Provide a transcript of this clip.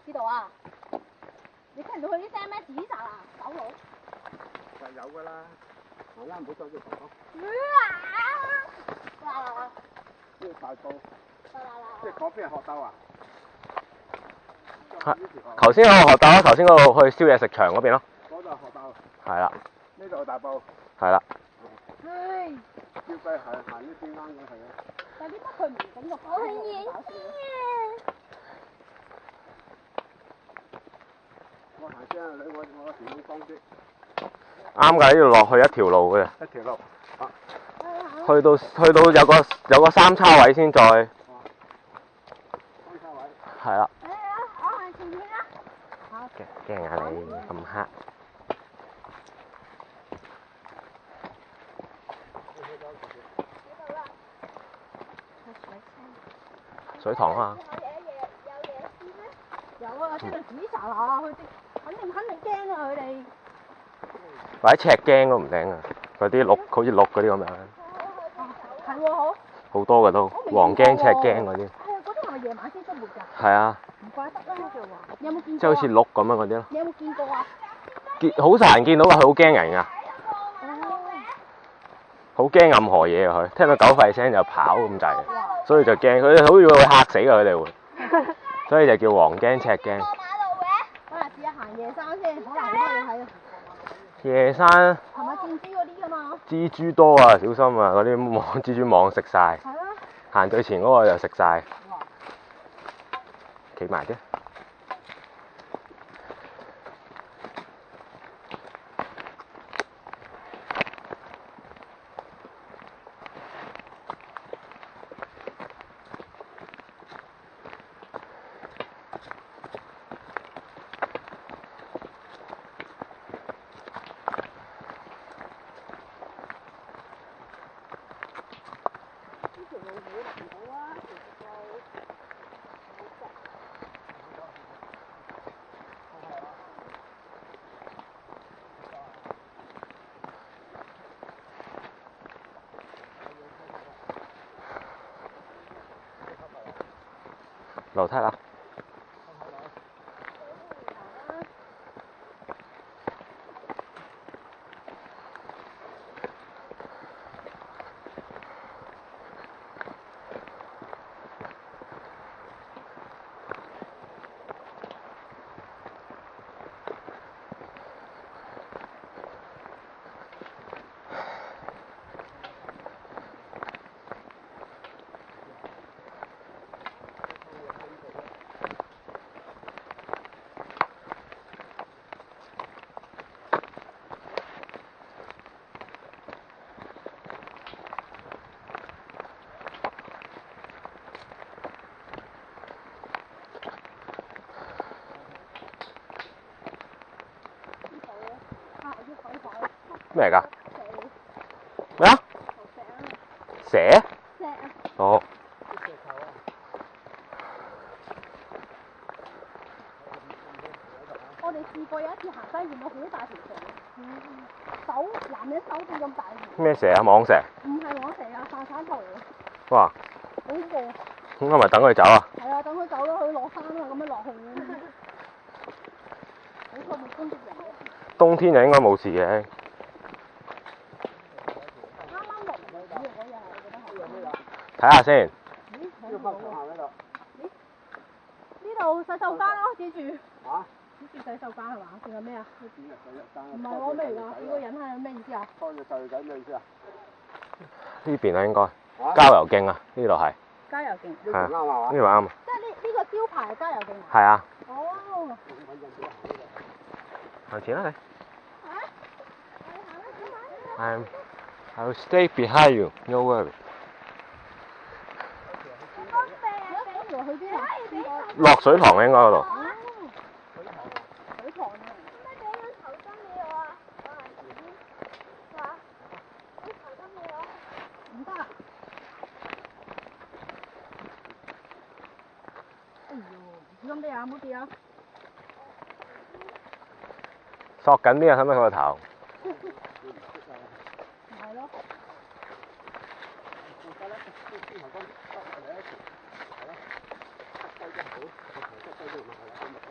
知道啊？你聽唔到佢啲聲咩？吱喳啊，走佬。就有㗎啦，行啦，唔好再叫婆婆。呢個大埔，即係嗰邊係學鬥啊？頭先嗰個學鬥咯，頭先嗰度去宵夜食場嗰邊咯。嗰度係學鬥。係啦。呢度係大埔。係啦。唉。要計行呢邊啱嘅係啊。但係點解佢唔整個花好搞笑？我行先啊，我前面光啲。啱㗎，呢度落去一條路嘅。一條路。啊。去到有個三叉位先再。三叉位。係啦。我行前面啦。好。驚啊你咁黑。水塘啊！有啊，聽到吱喳啊，佢哋肯定驚啊！佢哋或者赤驚都唔定啊！嗰啲鹿好似鹿嗰啲咁樣。係喎，好。好多㗎都，黃驚赤驚嗰啲。係啊，嗰啲係咪夜晚先出沒㗎？係啊。唔怪得啦，就話有冇見過？即係好似鹿咁樣嗰啲咯。你有冇見過啊？好少人見到㗎，佢好驚人㗎。好驚任何嘢啊！佢聽到狗吠聲就跑咁滯，所以就驚佢，好似會嚇死㗎佢哋會，所以就叫黃驚赤驚。可能試下行夜山先，可能好多嘢睇啊！夜山。係咪見豬嗰啲㗎嘛？蜘蛛多啊，小心啊！嗰啲蜘蛛網食晒。係啊。行最前嗰個就食晒。企埋啲。樓梯啦。咩嚟㗎？咩啊？蛇？蛇啊！哦。我哋試過有一次行山見到好大條蛇，男人手臂咁大條。咩蛇啊？蟒蛇？唔係蟒蛇啊，散散頭嚟嘅。哇！好恐怖。咁係咪等佢走啊？係啊，等佢走咯，佢落山啦，咁樣落去。好彩冇攻擊人。冬天就應該冇事嘅。啱啱落雨嗰日，我覺得係。睇下先。呢度洗手間咯，指住。嚇？指住洗手間係嘛？仲有咩啊？唔係喎，咩嚟㗎？呢個人係咩意思啊？拖住細路仔咩意思啊？呢邊啊應該。郊遊徑啊，呢度係。郊遊徑。係啊。啱係嘛？呢度啱啊。即係呢個招牌係郊遊徑啊？係啊。哦。行前啦你。I will stay behind you, no worry。落水塘應該嗰度。水塘啊！點解你要頭巾俾我啊？嚇？你頭巾俾我？唔得。哎呦，小心啲啊，唔好跌啊！索緊啲啊，使唔使佢個頭？